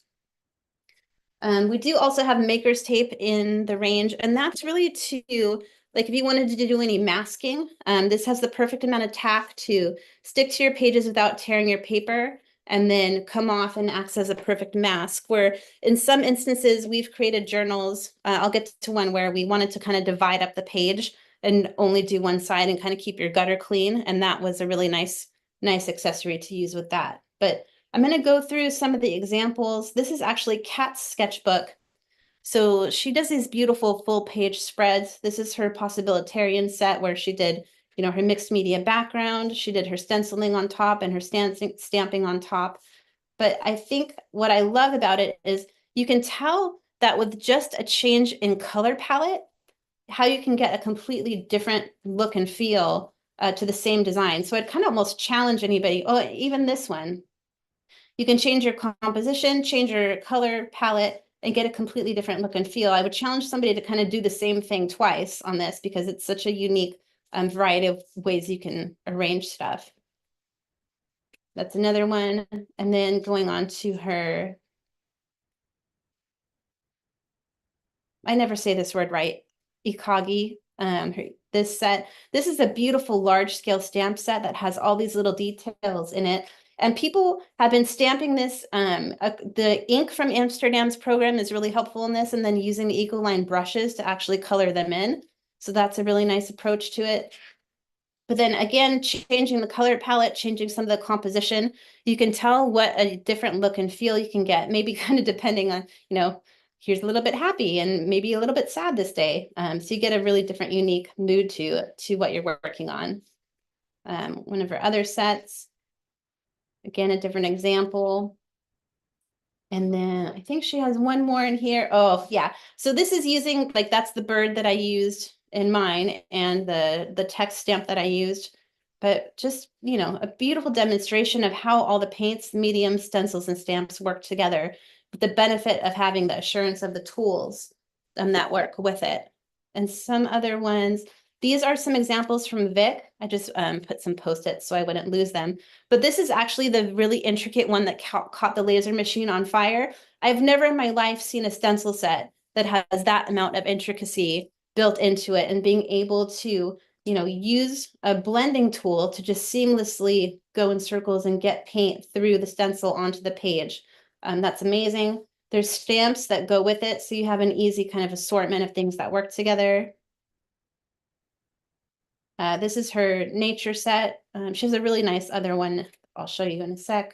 We do also have maker's tape in the range, and that's really to, like if you wanted to do any masking, this has the perfect amount of tack to stick to your pages without tearing your paper and then come off and acts as a perfect mask, where in some instances we've created journals. I'll get to one where we wanted to kind of divide up the page and only do one side and kind of keep your gutter clean. And that was a really nice accessory to use with that. But I'm going to go through some of the examples. This is actually Kat's sketchbook. So she does these beautiful full page spreads. This is her possibilitarian set where she did, you know, her mixed media background. She did her stenciling on top and her stamping on top. But I think what I love about it is you can tell that with just a change in color palette, how you can get a completely different look and feel to the same design. So I'd kind of almost challenge anybody. Oh, even this one. You can change your composition, change your color palette, and get a completely different look and feel. I would challenge somebody to kind of do the same thing twice on this because it's such a unique variety of ways you can arrange stuff. That's another one. And then going on to her, I never say this word right, Ikagi. This set, this is a beautiful large scale stamp set that has all these little details in it. And people have been stamping this. The ink from Amsterdam's program is really helpful in this, and then using the Ecoline brushes to actually color them in. So that's a really nice approach to it. But then again, changing the color palette, changing some of the composition, you can tell what a different look and feel you can get, maybe kind of depending on, you know, here's a little bit happy and maybe a little bit sad this day. So you get a really different, unique mood to what you're working on. One of our other sets, again, a different example. And then I think she has one more in here. Oh, yeah. So this is using, like, that's the bird that I used in mine and the text stamp that I used. But just, you know, a beautiful demonstration of how all the paints, mediums, stencils, and stamps work together with the benefit of having the assurance of the tools that work with it. And some other ones, these are some examples from Vic. I just put some Post-its so I wouldn't lose them. But this is actually the really intricate one that caught the laser machine on fire. I've never in my life seen a stencil set that has that amount of intricacy built into it, and being able to, you know, use a blending tool to just seamlessly go in circles and get paint through the stencil onto the page. That's amazing. There's stamps that go with it, so you have an easy kind of assortment of things that work together. This is her nature set. She has a really nice other one I'll show you in a sec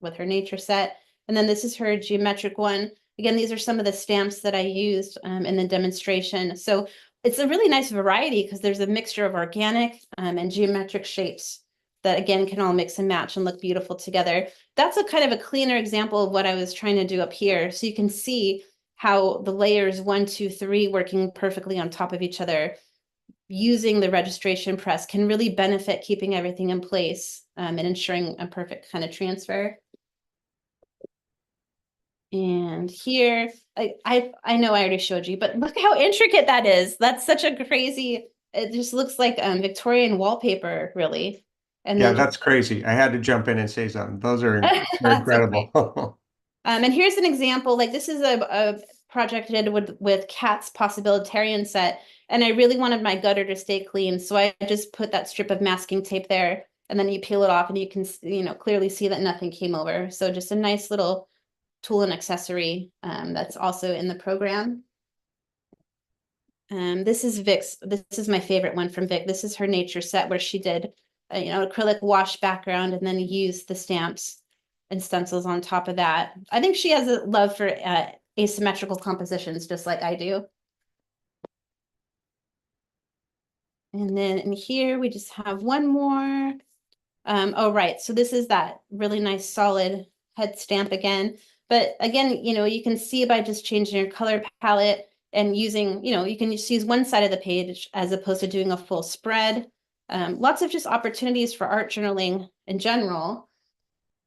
with her nature set. And then this is her geometric one. Again, these are some of the stamps that I used in the demonstration. So it's a really nice variety because there's a mixture of organic and geometric shapes that, again, can all mix and match and look beautiful together. That's a kind of a cleaner example of what I was trying to do up here. So you can see how the layers 1, 2, 3 working perfectly on top of each other using the registration press can really benefit keeping everything in place and ensuring a perfect kind of transfer. And here, I know I already showed you, but look how intricate that is. That's such a crazy, it just looks like Victorian wallpaper, really. And Yeah, then that's crazy. I had to jump in and say something. Those are that's incredible. okay. And here's an example, like this is a project I did with Kat's possibilitarian set, and I really wanted my gutter to stay clean, so I just put that strip of masking tape there, and then you peel it off and you can, you know, clearly see that nothing came over. So just a nice little tool and accessory that's also in the program. This is Vic's, this is my favorite one from Vic. This is her nature set where she did, you know, acrylic wash background and then used the stamps and stencils on top of that. I think she has a love for asymmetrical compositions, just like I do. And then in here, we just have one more. Oh, right. So this is that really nice solid head stamp again. But again, you can see by just changing your color palette and using, you can just use one side of the page as opposed to doing a full spread. Lots of just opportunities for art journaling in general.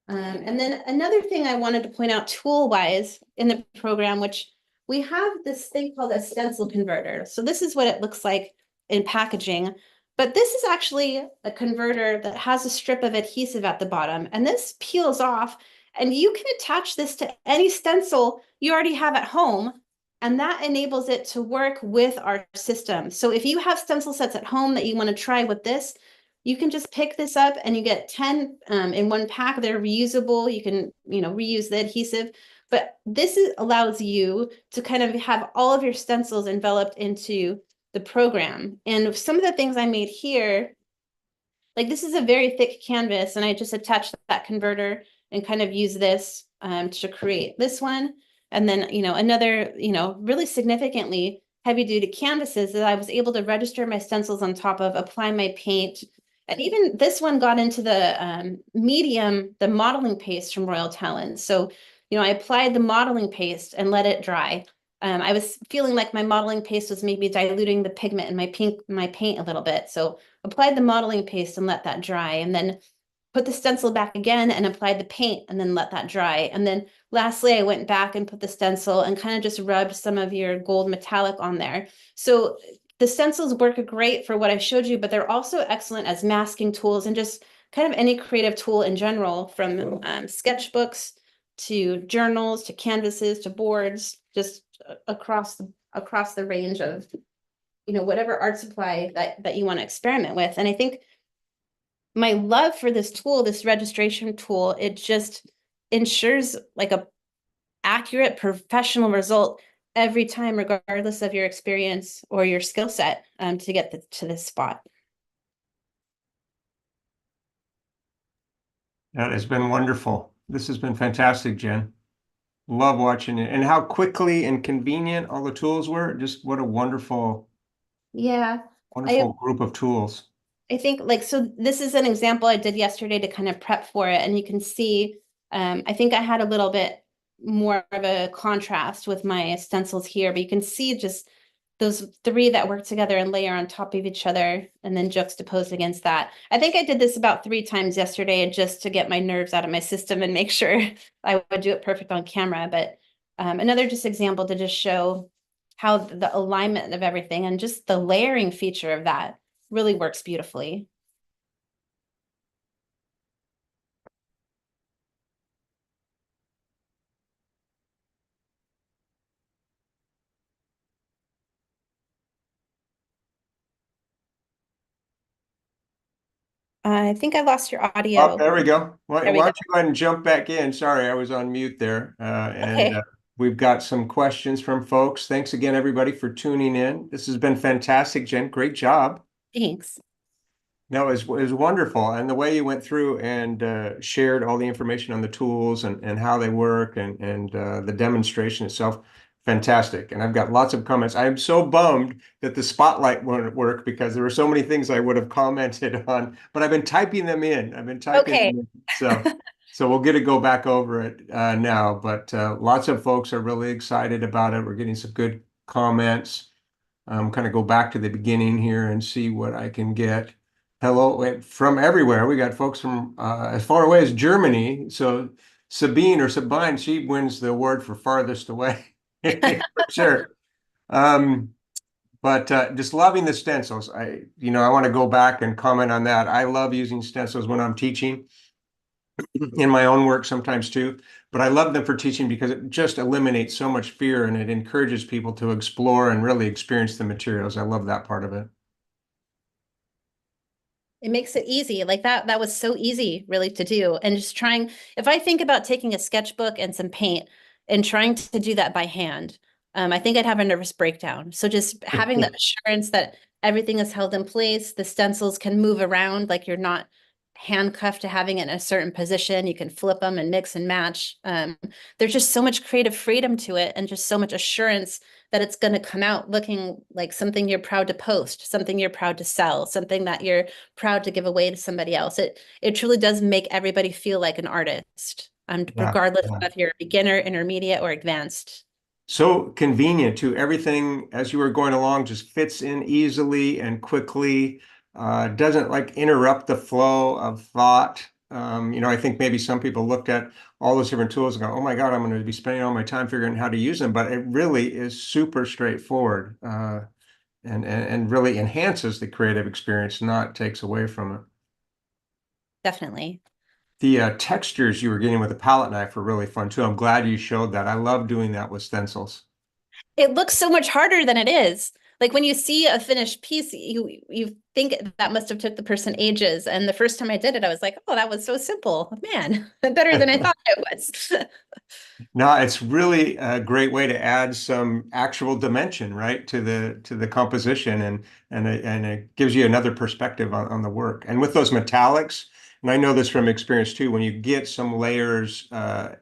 And then another thing I wanted to point out tool-wise in the program, which we have this thing called a stencil converter. So this is what it looks like in packaging. But this is actually a converter that has a strip of adhesive at the bottom, and this peels off, and you can attach this to any stencil you already have at home, and that enables it to work with our system. So if you have stencil sets at home that you want to try with this, you can just pick this up and you get 10 in one pack. They're reusable. You can, reuse the adhesive. But allows you to kind of have all of your stencils enveloped into the program. And some of the things I made here, like this is a very thick canvas, and I just attached that converter and kind of use this to create this one. And then, another, really significantly heavy duty canvases that I was able to register my stencils on top of, apply my paint. And even this one got into the medium, the modeling paste from Royal Talens. So, I applied the modeling paste and let it dry. I was feeling like my modeling paste was maybe diluting the pigment in my paint a little bit. So applied the modeling paste and let that dry, and then put the stencil back again and applied the paint and then let that dry. And then lastly, I went back and put the stencil and kind of just rubbed some of your gold metallic on there. So the stencils work great for what I showed you, but they're also excellent as masking tools and just kind of any creative tool in general, from sketchbooks to journals to canvases to boards, just across the range of whatever art supply that you want to experiment with. And I think my love for this tool, this registration tool, it just ensures like a accurate professional result every time, regardless of your experience or your skill set, to get to this spot. That has been wonderful. This has been fantastic, Jen. Love watching it, and how quickly and convenient all the tools were. Just what a wonderful, Yeah, wonderful group of tools. I think so this is an example I did yesterday to kind of prep for it. And you can see, I think I had a little bit more of a contrast with my stencils here, but you can see just those three that work together and layer on top of each other and then juxtaposed against that. I think I did this about 3 times yesterday just to get my nerves out of my system and make sure I would do it perfect on camera. But another just example to just show how the alignment of everything and just the layering feature of that really works beautifully. I think I lost your Oh, audio. there we go. Why There we don't go. you go ahead and jump back in? Sorry, I was on mute there. And Okay, we've got some questions from folks. Thanks again, everybody, for tuning in. This has been fantastic, Jen. Great job. thanks. No, it was wonderful. And the way you went through and shared all the information on the tools and how they work and the demonstration itself, fantastic. And I've got lots of comments. I'm so bummed that the spotlight won't work because there were so many things I would have commented on, but I've been typing them in. I've been typing Okay. them in. So we'll get to go back over it now. But lots of folks are really excited about it. We're getting some good comments. Kind of go back to the beginning here and see what I can get. Hello from everywhere. We got folks from as far away as Germany. So Sabine or Sabine, she wins the award for farthest away for sure. But just loving the stencils. I want to go back and comment on that. I love using stencils when I'm teaching in my own work sometimes too. But I love them for teaching because it just eliminates so much fear and it encourages people to explore and really experience the materials. I love that part of it. It makes it easy. Like that was so easy really to do. And just trying, if I think about taking a sketchbook and some paint and trying to do that by hand, I think I'd have a nervous breakdown. So just having the assurance that everything is held in place, the stencils can move around, like you're not handcuffed to having it in a certain position. You can flip them and mix and match. There's just so much creative freedom to it and just so much assurance that it's going to come out looking like something you're proud to post, something you're proud to sell, something that you're proud to give away to somebody else. It truly does make everybody feel like an artist, Yeah, regardless yeah. of if you're a beginner, intermediate, or advanced. So convenient too. Everything as you were going along just fits in easily and quickly. Doesn't like interrupt the flow of thought. I think maybe some people looked at all those different tools and go, "Oh my God, I'm going to be spending all my time figuring out how to use them." But it really is super straightforward, and really enhances the creative experience, not takes away from it. Definitely. The textures you were getting with the palette knife were really fun too. I'm glad you showed that. I love doing that with stencils. It looks so much harder than it is. Like when you see a finished piece, you think that must have took the person ages. And the first time I did it, I was like, oh, that was so simple. Man, better than I thought it was. No, it's really a great way to add some actual dimension, right, to the composition, and it gives you another perspective on the work. And with those metallics, and I know this from experience too, when you get some layers,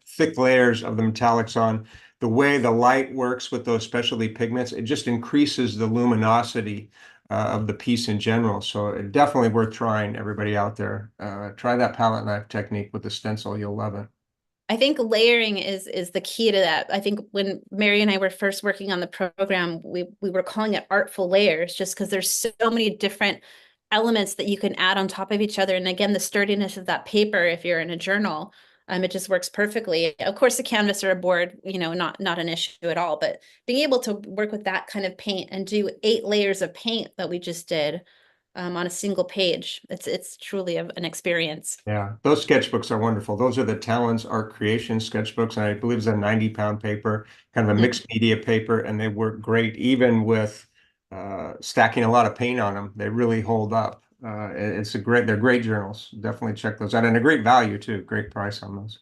thick layers of the metallics on, the way the light works with those specialty pigments, it just increases the luminosity of the piece in general. So it definitely worth trying, everybody out there. Try that palette knife technique with the stencil. You'll love it. I think layering is the key to that. I think when Mary and I were first working on the program, we were calling it artful layers just because there's so many different elements that you can add on top of each other. And again, the sturdiness of that paper, if you're in a journal, it just works perfectly. Of course, the canvas or a board, not an issue at all. But being able to work with that kind of paint and do 8 layers of paint that we just did on a single page, it's truly an experience. Yeah, those sketchbooks are wonderful. Those are the Talens Art Creation sketchbooks, and I believe it's a 90-pound paper, kind of a mixed media paper, and they work great even with stacking a lot of paint on them. They really hold up. They're great journals. Definitely check those out, and a great value too. Great price on those.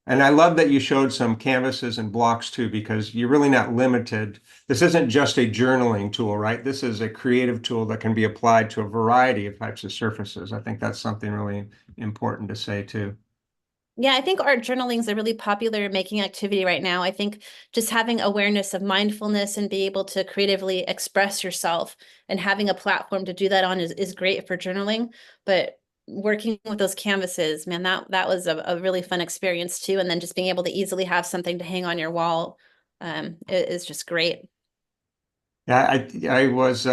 And I love that you showed some canvases and blocks too, because you're really not limited. This isn't just a journaling tool, right? This is a creative tool that can be applied to a variety of types of surfaces. I think that's something really important to say too. Yeah, I think art journaling is a really popular making activity right now. I think just having awareness of mindfulness and be able to creatively express yourself and having a platform to do that on is great for journaling. But working with those canvases, man, that was a really fun experience too. And then just being able to easily have something to hang on your wall is just great. Yeah, I was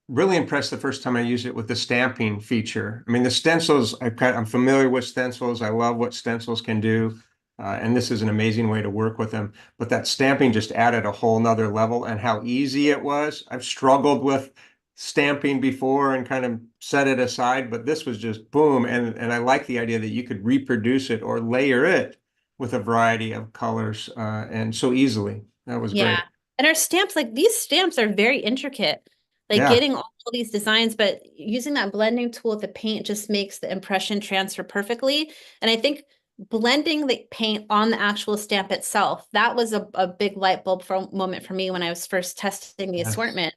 really impressed the first time I used it with the stamping feature. I mean, the stencils, I'm familiar with stencils. I love what stencils can do. And this is an amazing way to work with them. But that stamping just added a whole nother level, and how easy it was. I've struggled with stamping before and kind of set it aside, but this was just boom. And I like the idea that you could reproduce it or layer it with a variety of colors, and so easily. That was Yeah. great. And our stamps, like these stamps are very intricate, like Yeah. getting all these designs, but using that blending tool with the paint just makes the impression transfer perfectly. And I think blending the paint on the actual stamp itself, that was a big light bulb moment for me when I was first testing the Yes. assortment.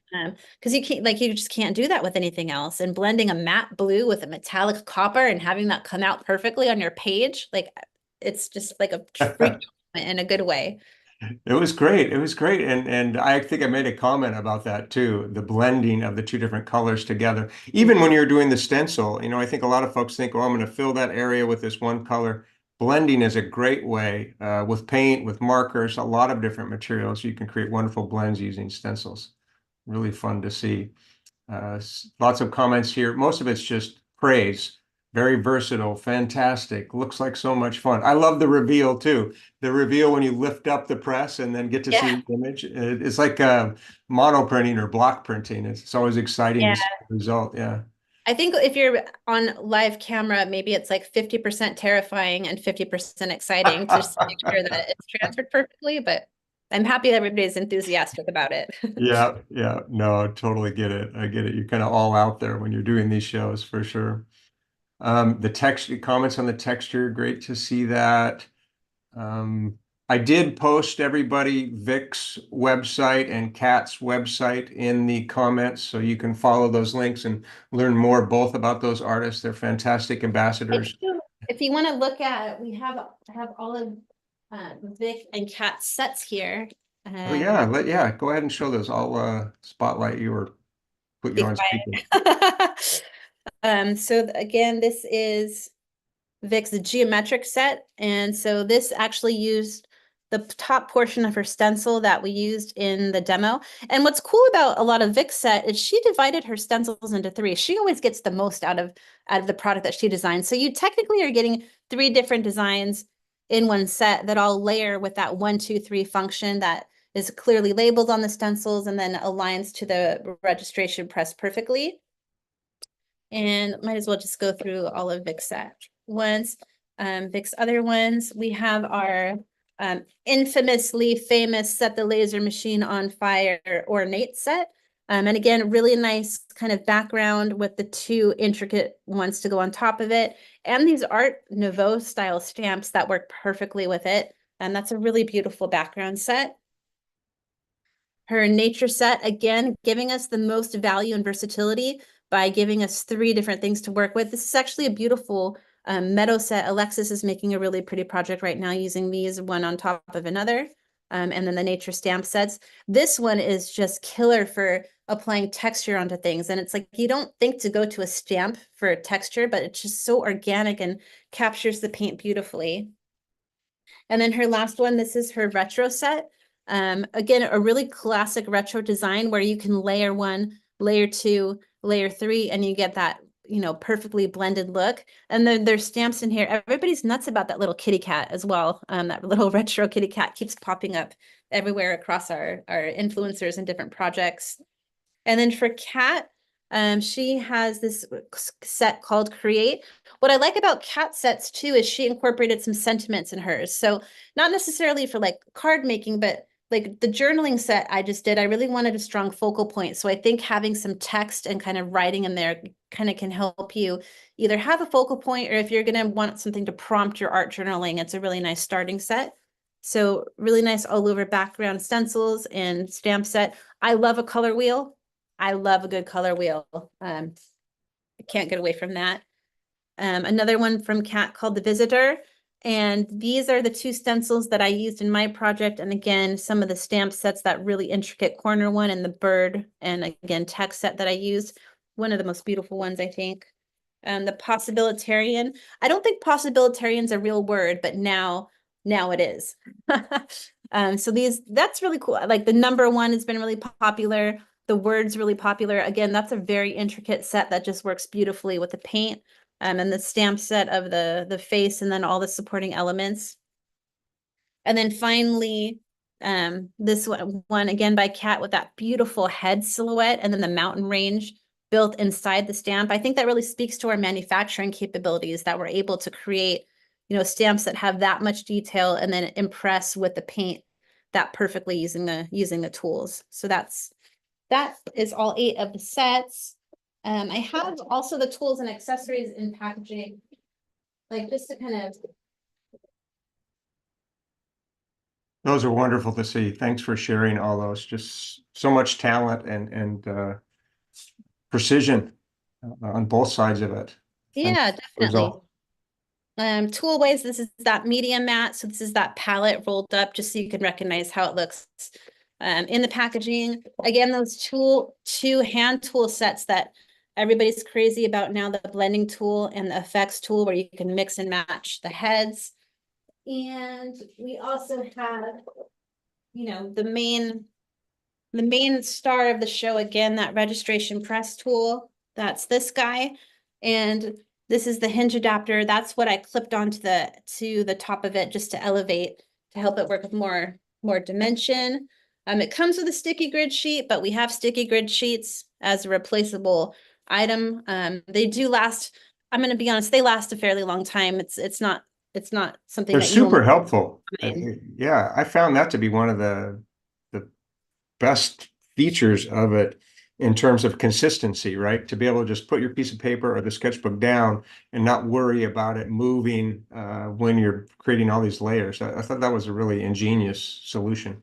Because you just can't do that with anything else. And blending a matte blue with a metallic copper and having that come out perfectly on your page, like it's just like a freak in a good way. It was great. It was great. And I think I made a comment about that too, the blending of the two different colors together. Even when you're doing the stencil, I think a lot of folks think, oh, I'm going to fill that area with this one color. Blending is a great way, with paint, with markers, a lot of different materials. You can create wonderful blends using stencils. Really fun to see. Lots of comments here. Most of it's just praise. Very versatile, fantastic. Looks like so much fun. I love the reveal too. The reveal when you lift up the press and then get to see Yeah. the image. It's like mono printing or block printing. It's always exciting to Yeah. see the result. Yeah. I think if you're on live camera, maybe it's like 50% terrifying and 50% exciting to just make sure that it's transferred perfectly. But I'm happy that everybody's enthusiastic about it. Yeah, yeah. No, I totally get it. I get it. You're kind of all out there when you're doing these shows for sure. The text comments on the texture, great to see that. Um, I did post everybody Vic's website and Kat's website in the comments, so you can follow those links and learn more both about those artists. They're fantastic ambassadors. If you want to look at, we have all of Vic and Kat's sets here. Oh yeah, yeah, go ahead and show those. I'll spotlight you or put you Be on speaker. quiet. So again, this is Vic's geometric set. And so this actually used the top portion of her stencil that we used in the demo. And what's cool about a lot of Vic's set is she divided her stencils into three. She always gets the most out of the product that she designed. So you technically are getting three different designs in one set that all layer with that 1, 2, 3 function that is clearly labeled on the stencils and then aligns to the registration press perfectly. And might as well just go through all of Vic's set ones. Vic's other ones, we have our infamously famous Set the Laser Machine on Fire ornate set. And again, really nice kind of background with the two intricate ones to go on top of it. And these Art Nouveau style stamps that work perfectly with it. And that's a really beautiful background set. Her nature set, again, giving us the most value and versatility by giving us three different things to work with. This is actually a beautiful meadow set. Alexis is making a really pretty project right now using these one on top of another. And then the nature stamp sets. This one is just killer for applying texture onto things. And it's like, you don't think to go to a stamp for texture, but it's just so organic and captures the paint beautifully. And then her last one, this is her retro set. Again, a really classic retro design where you can layer 1, layer 2, layer 3, and you get that, you know, perfectly blended look. And then there's stamps in here. Everybody's nuts about that little kitty cat as well. That little retro kitty cat keeps popping up everywhere across our influencers and different projects. And then for Kat, she has this set called Create. What I like about Kat sets too is she incorporated some sentiments in hers. So not necessarily for like card making, but like the journaling set I just did, I really wanted a strong focal point. So I think having some text and kind of writing in there kind of can help you either have a focal point, or if you're going to want something to prompt your art journaling, it's a really nice starting set. So really nice all over background stencils and stamp set. I love a color wheel. I love a good color wheel. I can't get away from that. Another one from Kat called The Visitor. And these are the two stencils that I used in my project. And again, some of the stamp sets, that really intricate corner one and the bird, and again, text set that I used. One of the most beautiful ones, I think. The Possibilitarian. I don't think possibilitarian's a real word, but now it is. So that's really cool. Like the number 1 has been really popular. The word's really popular. Again, that's a very intricate set that just works beautifully with the paint. And the stamp set of the face and then all the supporting elements. And then finally, this one again by Kat with that beautiful head silhouette and then the mountain range built inside the stamp. I think that really speaks to our manufacturing capabilities, that we're able to create, you know, stamps that have that much detail and then impress with the paint that perfectly using the tools. So that is all 8 of the sets. I have also the tools and accessories in packaging, like just to kind of. Those are wonderful to see. Thanks for sharing all those. Just so much talent and precision on both sides of it. Yeah, definitely. Tool ways, this is that medium mat. So this is that palette rolled up just so you can recognize how it looks in the packaging. Again, those two hand tool sets that everybody's crazy about now, the blending tool and the effects tool, where you can mix and match the heads. And we also have, you know, the main star of the show, again, that registration press tool. That's this guy. And this is the hinge adapter. That's what I clipped onto the top of it just to elevate, to help it work with more dimension. It comes with a sticky grid sheet, but we have sticky grid sheets as a replaceable item. They do last, I'm going to be honest, they last a fairly long time. It's not something They're that you super only helpful. find. Yeah, I found that to be one of the best features of it in terms of consistency, right? To be able to just put your piece of paper or the sketchbook down and not worry about it moving when you're creating all these layers. I thought that was a really ingenious solution.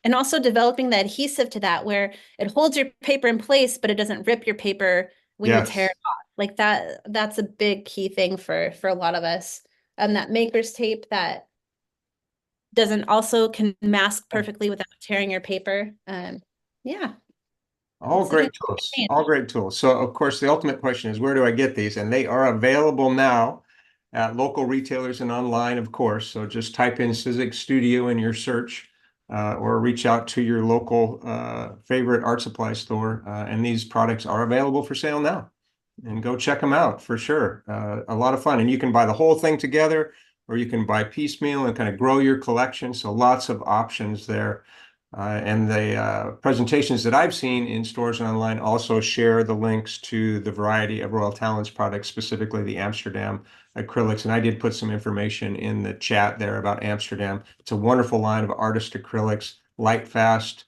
And also developing the adhesive to that where it holds your paper in place, but it doesn't rip your paper when you tear Yes. it off. Like that's a big key thing for a lot of us. That maker's tape that doesn't also can mask perfectly without tearing your paper. Yeah, All City great tools, change. all great tools. So of course, the ultimate question is, where do I get these? And they are available now at local retailers and online, of course. So just type in Sizzix Studio in your search or reach out to your local favorite art supply store. And these products are available for sale now. And go check them out for sure. A lot of fun. And you can buy the whole thing together, or you can buy piecemeal and kind of grow your collection. So lots of options there. And the presentations that I've seen in stores and online also share the links to the variety of Royal Talens products, specifically the Amsterdam acrylics. And I did put some information in the chat there about Amsterdam. It's a wonderful line of artist acrylics, light, fast,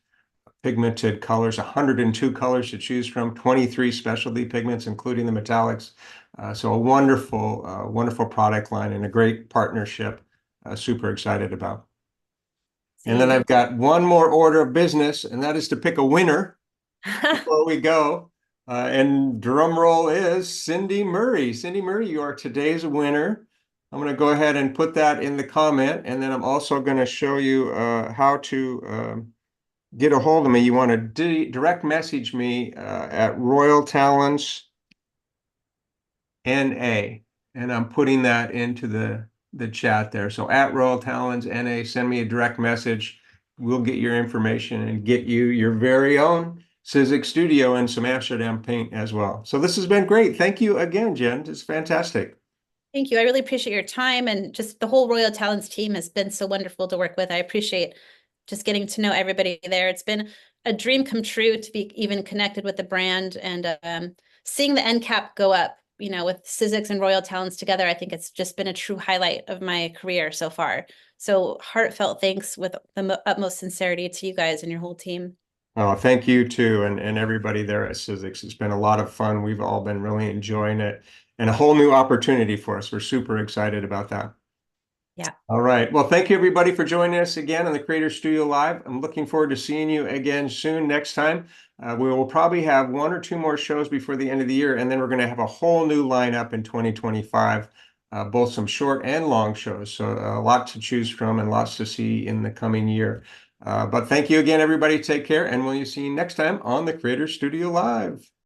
pigmented colors, 102 colors to choose from, 23 specialty pigments, including the metallics. So a wonderful, wonderful product line and a great partnership. Super excited about. And then See. I've got one more order of business, and that is to pick a winner before we go. And drum roll is Cindy Murray. Cindy Murray, you are today's winner. I'm going to go ahead and put that in the comment, and then I'm also going to show you how to get a hold of me. You want to direct message me at Royal Talens NA, and I'm putting that into the chat there. So at Royal Talens NA, send me a direct message. We'll get your information and get you your very own Sizzix Studio and some Amsterdam paint as well. So this has been great. Thank you again, Jen. It's fantastic. Thank you. I really appreciate your time, and just the whole Royal Talents team has been so wonderful to work with. I appreciate just getting to know everybody there. It's been a dream come true to be even connected with the brand, and seeing the end cap go up, with Sizzix and Royal Talents together, I think it's just been a true highlight of my career so far. So heartfelt thanks with the utmost sincerity to you guys and your whole team. Oh, thank you too, and everybody there at Sizzix. It's been a lot of fun. We've all been really enjoying it, and a whole new opportunity for us. We're super excited about that. Yeah. All right. Well, thank you everybody for joining us again on the Creator Studio Live. I'm looking forward to seeing you again soon next time. We will probably have one or two more shows before the end of the year, and then we're going to have a whole new lineup in 2025, both some short and long shows. So a lot to choose from and lots to see in the coming year. But thank you again, everybody. Take care, and we'll see you next time on the Creator Studio Live.